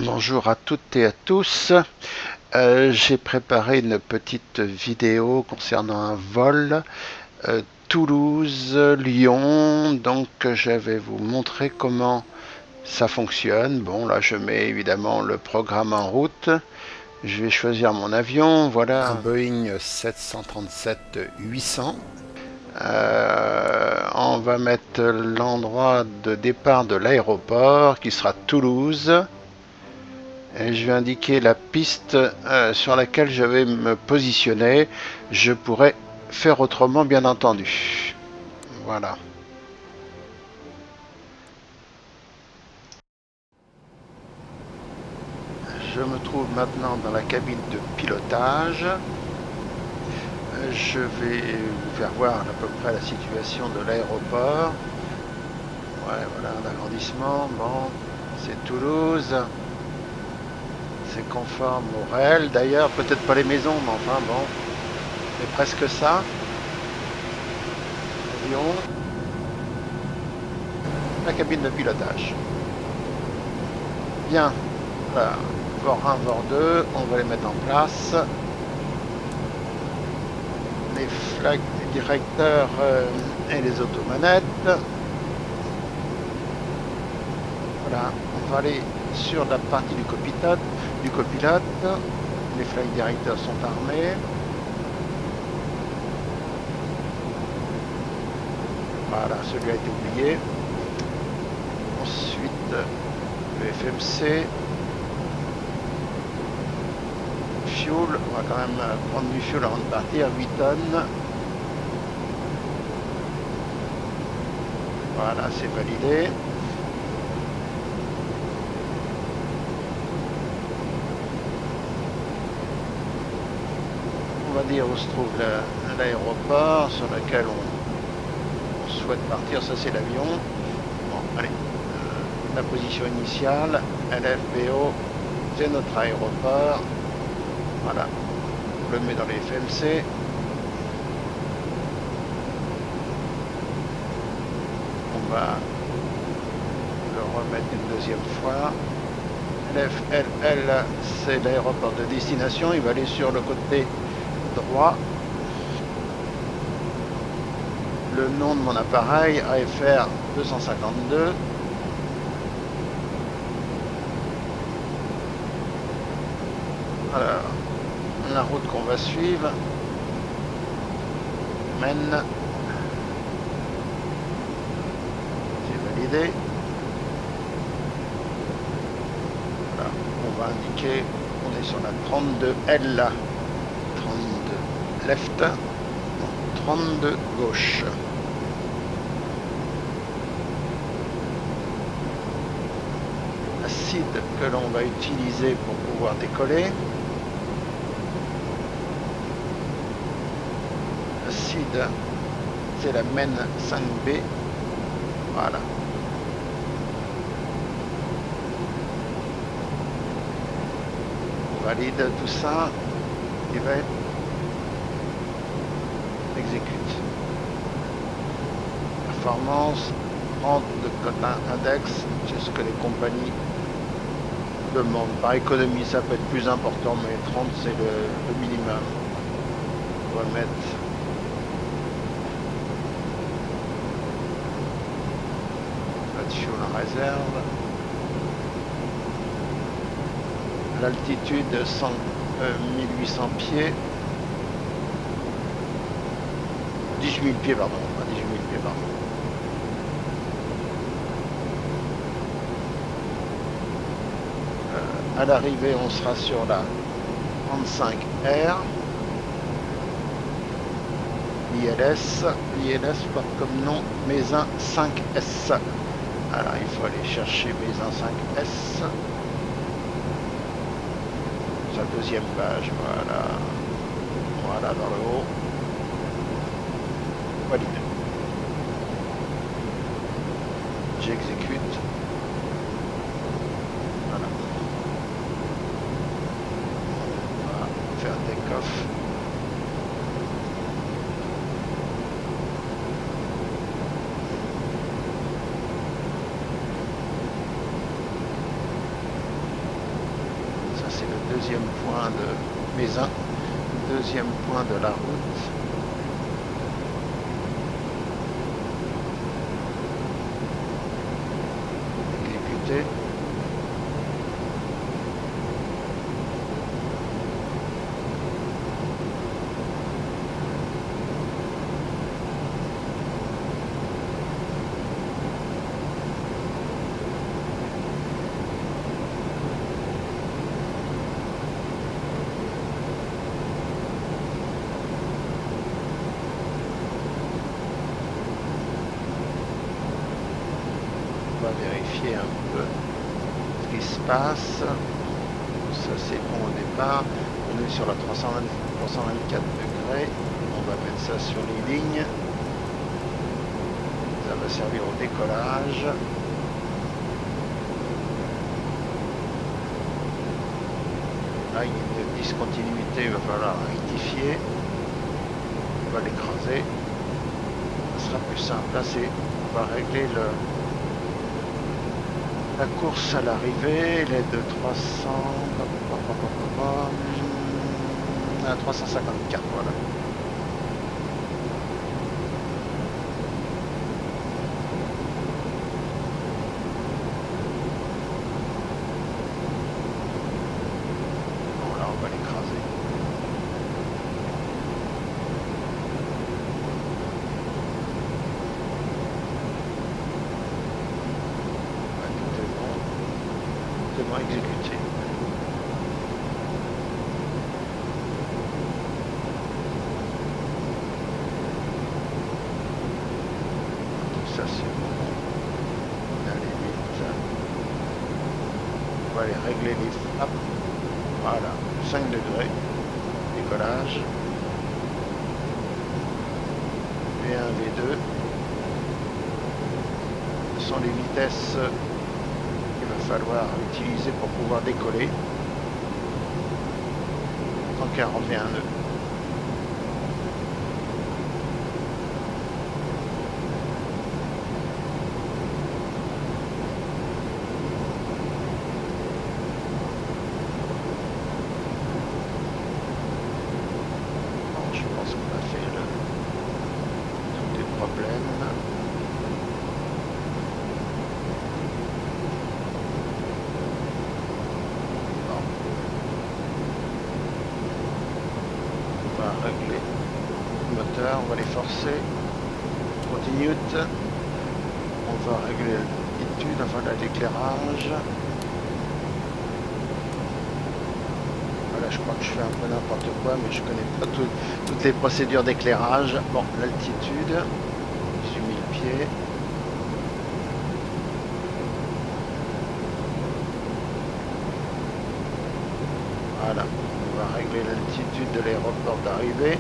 Bonjour à toutes et à tous. J'ai préparé une petite vidéo concernant un vol Toulouse-Lyon. Donc je vais vous montrer comment ça fonctionne. Bon, là je mets évidemment le programme en route. Je vais choisir mon avion. Voilà un Boeing 737-800. On va mettre l'endroit de départ de l'aéroport qui sera Toulouse. Et je vais indiquer la piste sur laquelle je vais me positionner. Je pourrais faire autrement, bien entendu. Voilà. Je me trouve maintenant dans la cabine de pilotage. Je vais vous faire voir à peu près la situation de l'aéroport. Ouais, voilà, l'agrandissement. Bon, c'est Toulouse. C'est conforme au réel. D'ailleurs, peut-être pas les maisons, mais enfin bon. C'est presque ça. Lyon. La cabine de pilotage. Bien. Voilà. VOR 1, VOR 2, on va les mettre en place. Les flags directeurs et les automanettes. Voilà, on va aller sur la partie du copilote. Les flags directeurs sont armés. Voilà, celui a été oublié. Ensuite, le FMC. Fuel, on va quand même prendre du fuel avant de partir, 8 tonnes. Voilà, c'est validé. On va dire où se trouve l'aéroport sur lequel on souhaite partir, ça c'est l'avion. Bon, allez, la position initiale, LFBO, c'est notre aéroport. Voilà, on le met dans les FMC. On va le remettre une deuxième fois. LFLL, c'est l'aéroport de destination. Il va aller sur le côté droit. Le nom de mon appareil, AFR 252. Alors, la route qu'on va suivre mène, c'est validé. Voilà, on va indiquer, on est sur la 32L, 32 left, 32 gauche. Acide que l'on va utiliser pour pouvoir décoller. Acide, c'est la MEN 5B. Voilà. On valide tout ça. Et va exécute. Performance, 30 de quota index, c'est ce que les compagnies demandent. Par économie, ça peut être plus important, mais 30 c'est le minimum. On va mettre fuel en réserve. L'altitude 1800 pieds. 18 000 pieds, pardon. 18 000 pieds, pardon. À l'arrivée, on sera sur la 35R. L'ILS porte comme nom Mézin 5S. Alors, il faut aller chercher Mézin 5S. Sa deuxième page, voilà. Voilà, dans le haut. Valide. J'exécute. Voilà. On va faire un take-off. le deuxième point de Mézin, deuxième point de la route. Exécuté. Vérifier un peu ce qui se passe. Ça c'est bon au départ. On est sur la 324 degrés. On va mettre ça sur les lignes. Ça va servir au décollage. Là il y a une discontinuité, il va falloir rectifier. On va l'écraser. Ce sera plus simple. Là on va régler la course à l'arrivée, elle est de 300... à 354, voilà. Bon, là, on va l'écraser. Exécuté. Ça c'est bon. On a les limites. On va aller régler les frappes. Voilà, 5 degrés. Décollage. V1, V2. Ce sont les vitesses falloir utiliser pour pouvoir décoller. 141 nœuds. Bon, je pense qu'on a fait tous les problèmes. Régler le moteur, on va les forcer. Continue. On va régler l'altitude, enfin l'éclairage. Voilà, je crois que je fais un peu n'importe quoi, mais je connais pas toutes les procédures d'éclairage. Bon, l'altitude, 18 000 pieds. Voilà. On va régler l'altitude de l'aéroport d'arrivée.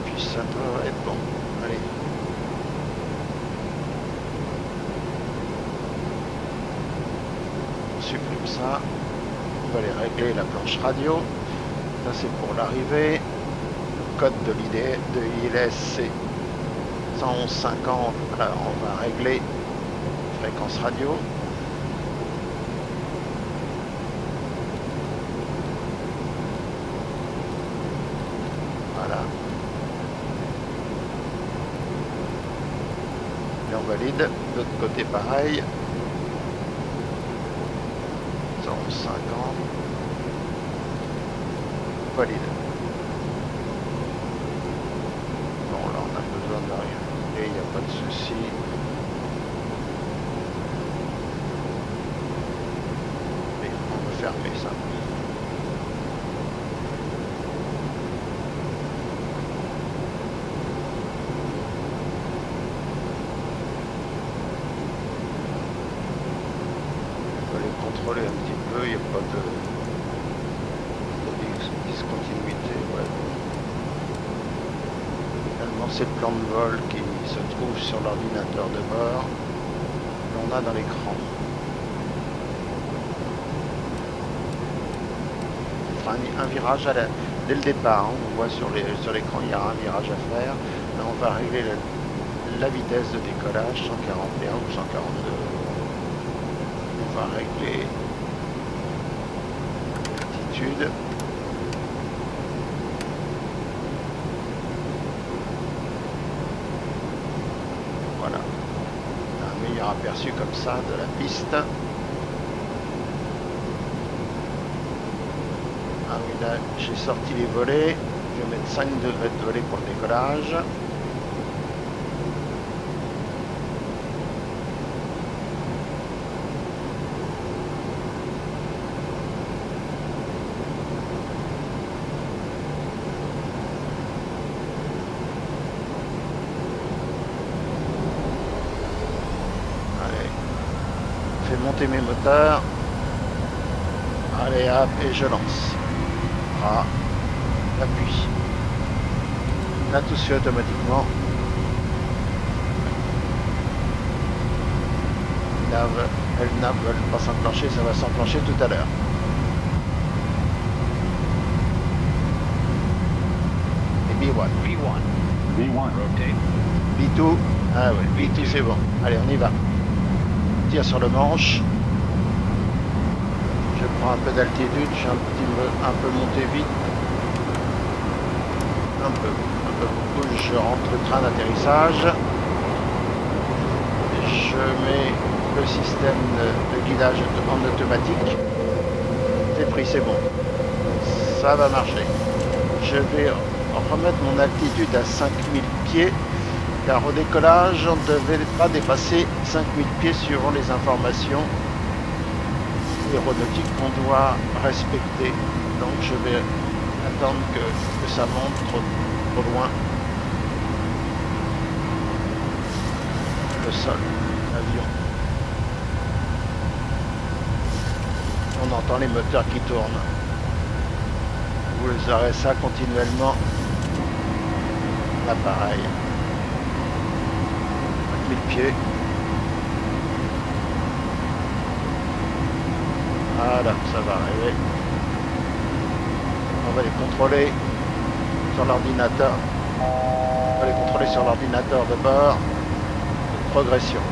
Puis ça devrait être bon. Allez. On supprime ça. On va aller régler la planche radio. Ça c'est pour l'arrivée. Le code de l'ILS c'est 111.50, voilà, on va régler fréquence radio. Voilà. Et on valide. De l'autre côté pareil. 111.50. Valide. Bon là on a besoin d'arriver. Et il n'y a pas de souci. Et on va fermer ça. On va les contrôler un petit peu, il n'y a pas de discontinuité. Ouais. Finalement c'est le plan de vol qui se trouve sur l'ordinateur de bord. On a dans l'écran. On fera un virage dès le départ. Hein. On voit sur l'écran il y a un virage à faire. Là on va régler la vitesse de décollage, 141 ou 142. On va régler l'altitude. Voilà. On a un meilleur aperçu comme ça de la piste. Ah oui, là j'ai sorti les volets. Je vais mettre 5 degrés de volée pour le décollage. Allez, je fais monter mes moteurs. Allez hop, et je lance. Ah, j'appuie. Là tout se fait automatiquement. Elle ne veut pas s'enclencher, ça va s'enclencher tout à l'heure. Et B1. V1, rotate. B2. Ah ouais, B2 c'est bon. Allez, on y va. Tire sur le manche. Je prends un peu d'altitude, je suis un peu monté vite. Un peu beaucoup. Je rentre le train d'atterrissage. Je mets le système de guidage en automatique. C'est pris, c'est bon. Ça va marcher. Je vais remettre mon altitude à 5000 pieds. Car au décollage, on ne devait pas dépasser 5000 pieds suivant les informations aéronautiques qu'on doit respecter. Donc je vais attendre que ça monte trop loin. Le sol, l'avion. On entend les moteurs qui tournent. Vous aurez ça continuellement. L'appareil. 1000 pieds. Voilà, ça va arriver. On va les contrôler sur l'ordinateur. On va les contrôler sur l'ordinateur de bord. Progression.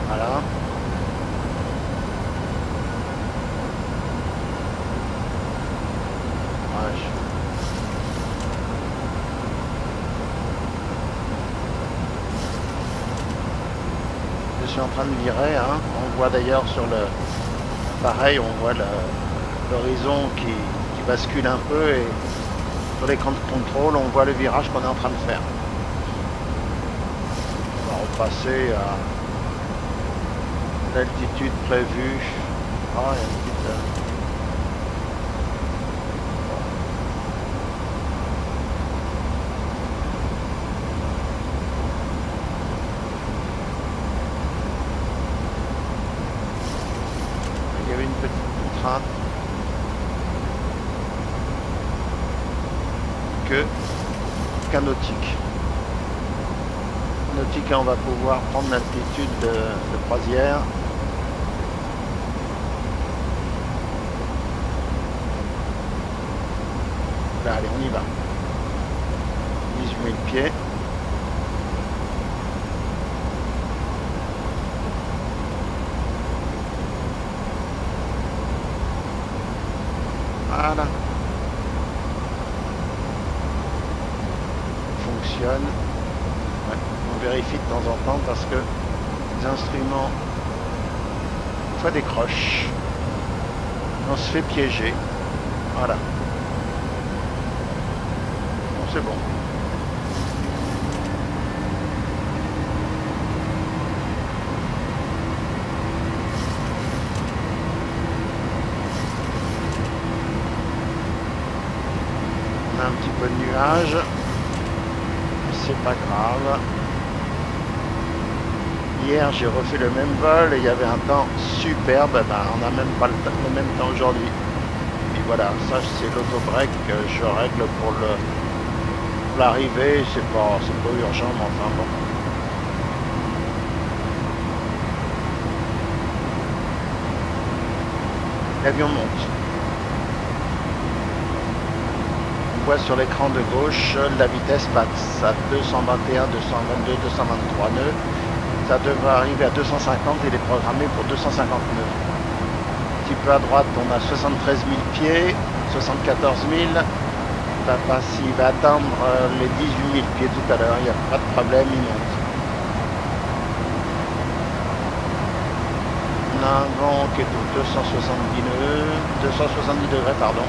Voilà. Je suis en train de virer, hein. On voit d'ailleurs sur l'appareil, on voit l'horizon qui bascule un peu et sur l'écran de contrôle, on voit le virage qu'on est en train de faire. On va repasser à l'altitude prévue. Ah, il y a une petite... Il y avait une petite contrainte qu'un nautique. Nautique, on va pouvoir prendre l'altitude de croisière. Là, allez, on y va. 18 000 pieds. Voilà. Fonctionne. Ouais. On vérifie de temps en temps parce que les instruments des fois décrochent. On se fait piéger. Voilà. Bon, c'est bon. On a un petit peu de nuages. C'est pas grave. Hier j'ai refait le même vol et il y avait un temps superbe. Ben, on n'a même pas le même temps aujourd'hui. Et voilà, ça c'est l'autobreak que je règle pour l'arrivée. C'est pas urgent, mais enfin bon. L'avion monte. On voit sur l'écran de gauche la vitesse passe à 221, 222, 223 nœuds. Ça devrait arriver à 250, il est programmé pour 250 nœuds. Un petit peu à droite, on a 73 000 pieds, 74 000. Il va atteindre les 18 000 pieds tout à l'heure, il n'y a pas de problème, il monte. On a un vent qui est de 270 nœuds, 270 degrés, pardon.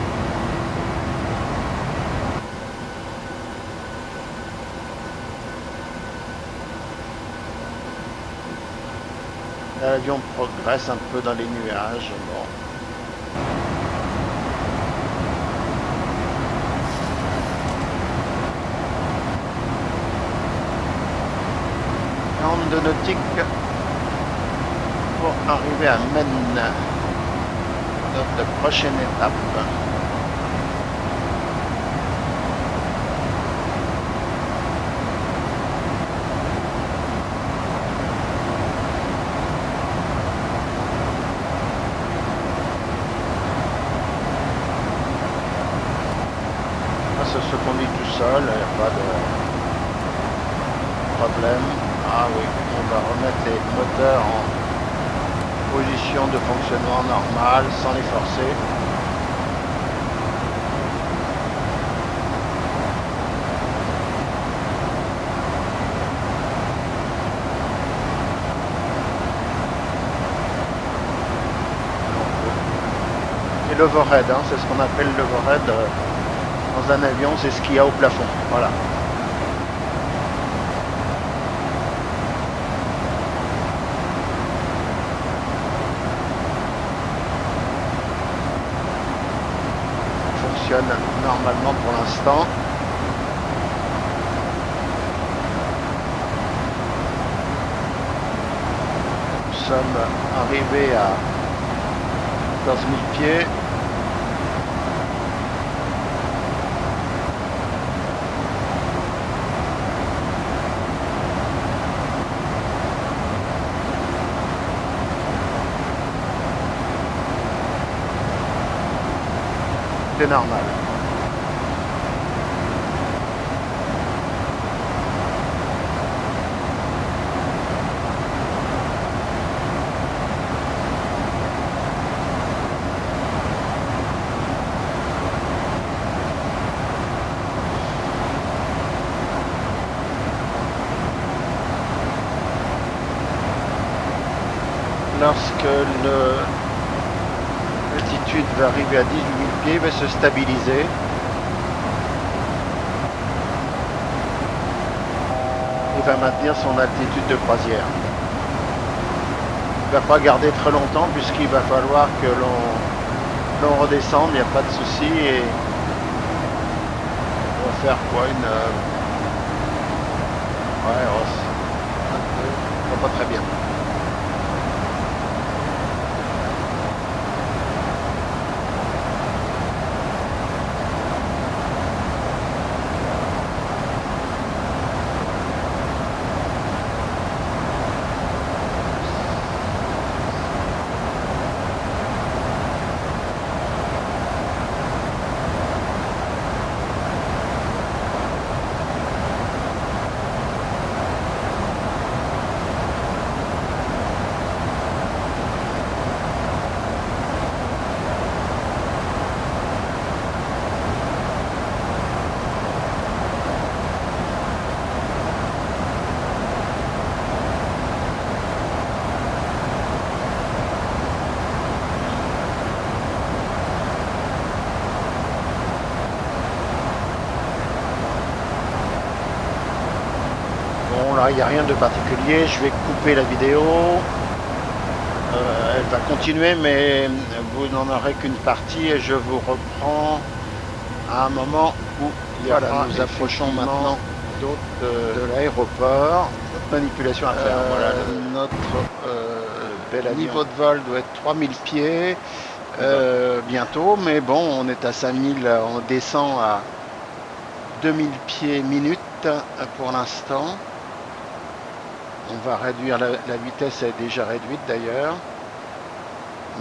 L'avion progresse un peu dans les nuages. Bon. De nautique pour arriver à Maine, notre prochaine étape. Ça se conduit tout seul, il n'y a pas de problème. Ah oui, on va remettre les moteurs en position de fonctionnement normal sans les forcer. Et l'overhead, hein, c'est ce qu'on appelle l'overhead dans un avion, c'est ce qu'il y a au plafond. Voilà. Normalement pour l'instant. Nous sommes arrivés à 14 000 pieds. C'est normal. Lorsque l'altitude va arriver à 18 000 pieds, il va se stabiliser. Il va maintenir son altitude de croisière. Il ne va pas garder très longtemps puisqu'il va falloir que l'on redescende, il n'y a pas de souci. Et on va faire quoi, ouais, ça va pas très bien. Il n'y a rien de particulier, je vais couper la vidéo, elle va continuer mais vous n'en aurez qu'une partie et je vous reprends à un moment où nous approchons maintenant de l'aéroport. Manipulation à faire, notre niveau de vol doit être 3000 pieds bientôt, mais bon, on est à 5000, on descend à 2000 pieds minutes pour l'instant. On va réduire la vitesse, elle est déjà réduite d'ailleurs,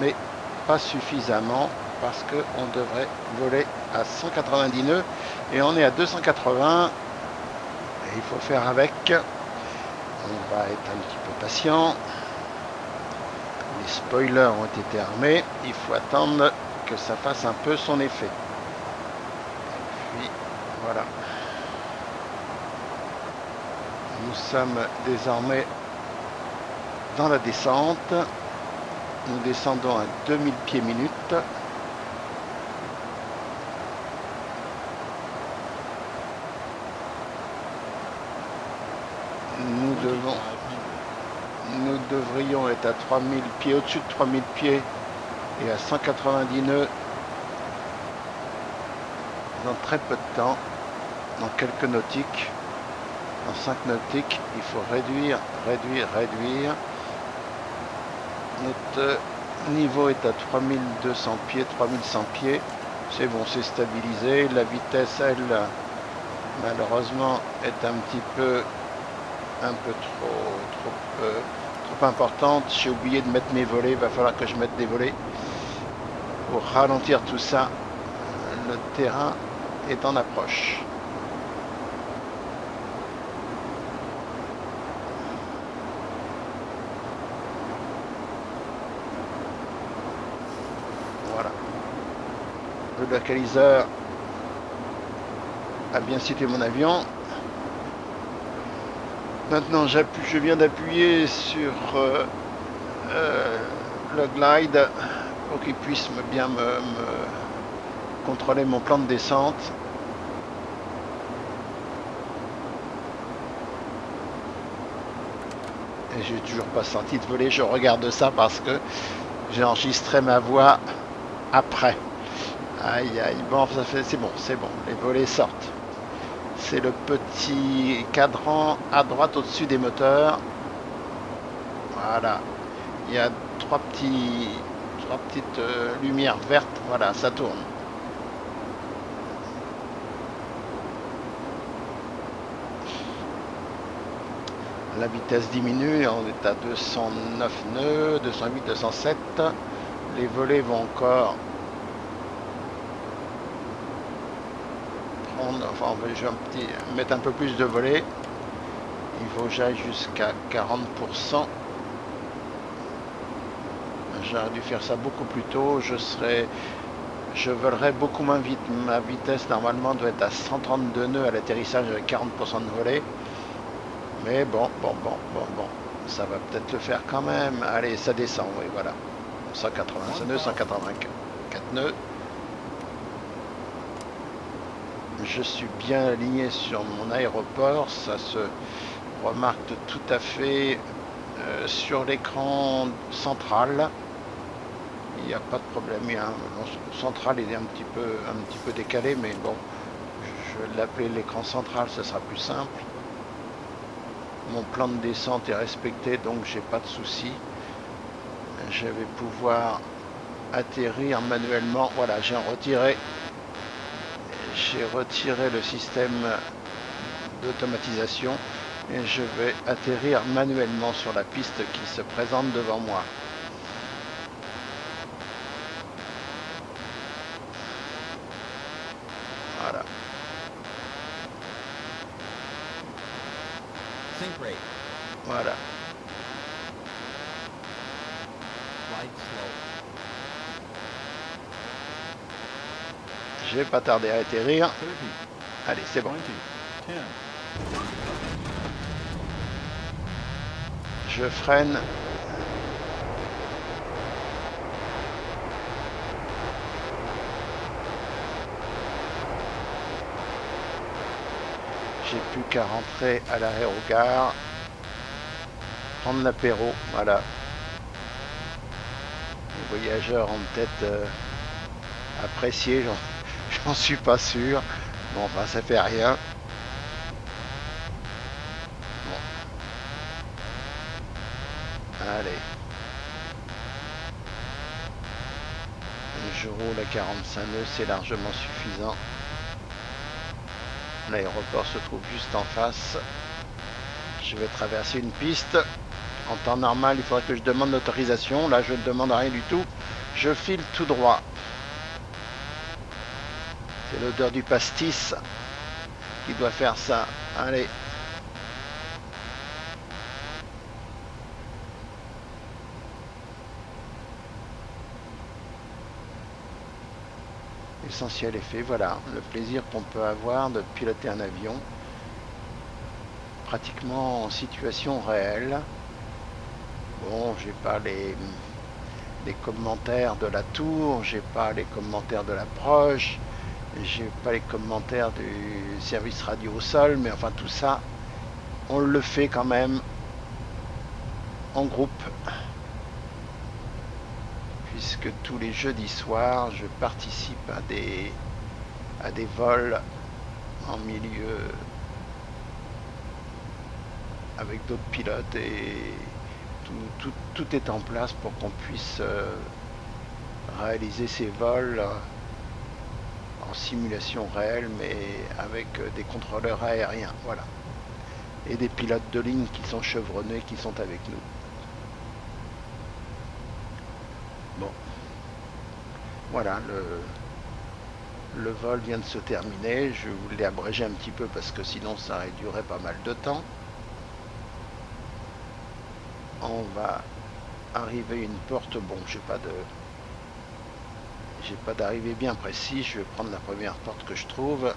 mais pas suffisamment parce qu'on devrait voler à 190 nœuds et on est à 280 et il faut faire avec. On va être un petit peu patient. Les spoilers ont été armés, il faut attendre que ça fasse un peu son effet. Et puis voilà. Nous sommes désormais dans la descente. Nous descendons à 2000 pieds minute. Nous devrions être à 3000 pieds, au-dessus de 3000 pieds et à 190 nœuds dans très peu de temps, dans quelques nautiques. Dans 5 nautiques, il faut réduire. Notre niveau est à 3200 pieds, 3100 pieds. C'est bon, c'est stabilisé. La vitesse, elle, malheureusement, est un peu trop importante. J'ai oublié de mettre mes volets. Il va falloir que je mette des volets pour ralentir tout ça. Le terrain est en approche. Le localiseur a bien situé mon avion. Maintenant je viens d'appuyer sur le glide pour qu'il puisse bien me contrôler mon plan de descente. Et j'ai toujours pas senti de voler. Je regarde ça parce que j'ai enregistré ma voix après. Aïe aïe, bon, c'est bon, les volets sortent. C'est le petit cadran à droite au-dessus des moteurs. Voilà, il y a trois petites lumières vertes, voilà, ça tourne. La vitesse diminue, on est à 209 nœuds, 208, 207. Les volets vont encore... Enfin, je vais mettre un peu plus de volets. Il faut que j'aille jusqu'à 40%. J'aurais dû faire ça beaucoup plus tôt. Je volerai beaucoup moins vite. Ma vitesse normalement doit être à 132 nœuds à l'atterrissage avec 40% de volets. Mais bon, ça va peut-être le faire quand même. Allez, ça descend, oui, voilà. 185 nœuds, 184 nœuds. Je suis bien aligné sur mon aéroport, ça se remarque tout à fait sur l'écran central. Il n'y a pas de problème. Le central il est un petit peu décalé, mais bon, je vais l'appeler l'écran central, ce sera plus simple. Mon plan de descente est respecté, donc j'ai pas de souci. Je vais pouvoir atterrir manuellement. Voilà, j'ai retiré le système d'automatisation et je vais atterrir manuellement sur la piste qui se présente devant moi. Voilà. Voilà. Je vais pas tarder à atterrir. Allez, c'est bon. Je freine. J'ai plus qu'à rentrer à l'aérogare, prendre l'apéro, voilà. Les voyageurs ont peut-être apprécié, j'en suis pas sûr. Bon, bah ça fait rien. Bon. Allez. Je roule à 45 nœuds, c'est largement suffisant. L'aéroport se trouve juste en face. Je vais traverser une piste. En temps normal, il faudrait que je demande l'autorisation. Là, je ne demande rien du tout. Je file tout droit. C'est l'odeur du pastis qui doit faire ça. Allez. L'essentiel est fait. Voilà le plaisir qu'on peut avoir de piloter un avion pratiquement en situation réelle. Bon, j'ai pas les commentaires de la tour, j'ai pas les commentaires de l'approche, j'ai pas les commentaires du service radio au sol, mais enfin tout ça, on le fait quand même en groupe, puisque tous les jeudis soirs, je participe à des vols en milieu avec d'autres pilotes et tout est en place pour qu'on puisse réaliser ces vols en simulation réelle, mais avec des contrôleurs aériens, voilà, et des pilotes de ligne qui sont chevronnés, qui sont avec nous. Bon, voilà, le vol vient de se terminer. Je voulais abréger un petit peu parce que sinon ça aurait duré pas mal de temps. On va arriver à une porte. Bon, j'ai pas d'arrivée bien précis. Je vais prendre la première porte que je trouve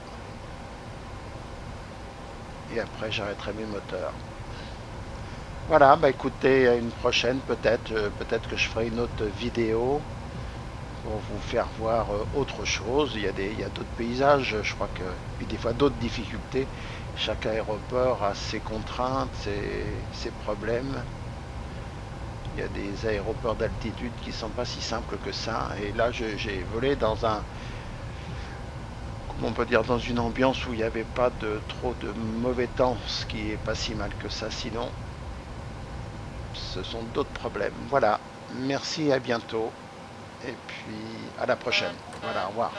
et après j'arrêterai mes moteurs. Voilà, bah écoutez, à une prochaine peut-être que je ferai une autre vidéo pour vous faire voir autre chose. Il y a d'autres paysages, je crois que, puis des fois d'autres difficultés. Chaque aéroport a ses contraintes, ses problèmes. Il y a des aéroports d'altitude qui sont pas si simples que ça. Et là, j'ai volé dans un, comment on peut dire, dans une ambiance où il n'y avait pas trop de mauvais temps, ce qui est pas si mal que ça. Sinon, ce sont d'autres problèmes. Voilà. Merci, à bientôt. Et puis, à la prochaine. Voilà, au revoir.